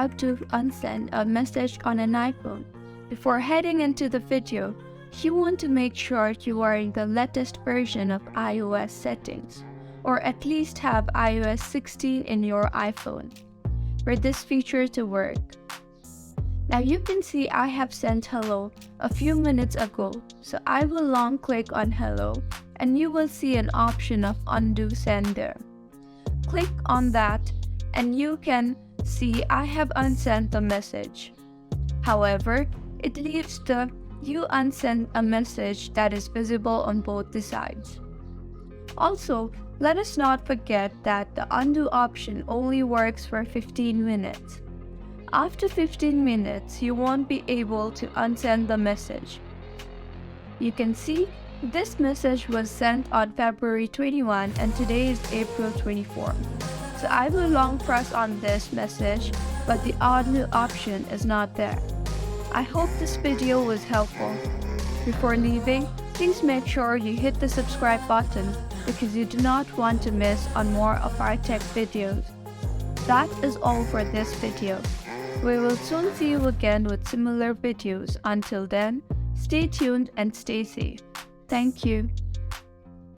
how to unsend a message on an iPhone. Before heading into the video, you want to make sure you are in the latest version of iOS settings, or at least have iOS 16 in your iPhone for this feature to work. Now you can see I have sent hello a few minutes ago, so I will long click on hello and you will see an option of undo sender. Click on that and you can see I have unsent the message. However, it leaves the you unsend a message that is visible on both the sides. Also, let us not forget that the undo option only works for 15 minutes. After 15 minutes, you won't be able to unsend the message. You can see this message was sent on February 21 and today is April 24. So I will long press on this message, but the undo option is not there. I hope this video was helpful. Before leaving, please make sure you hit the subscribe button because you do not want to miss on more of our tech videos. That is all for this video. We will soon see you again with similar videos. Until then, stay tuned and stay safe. Thank you.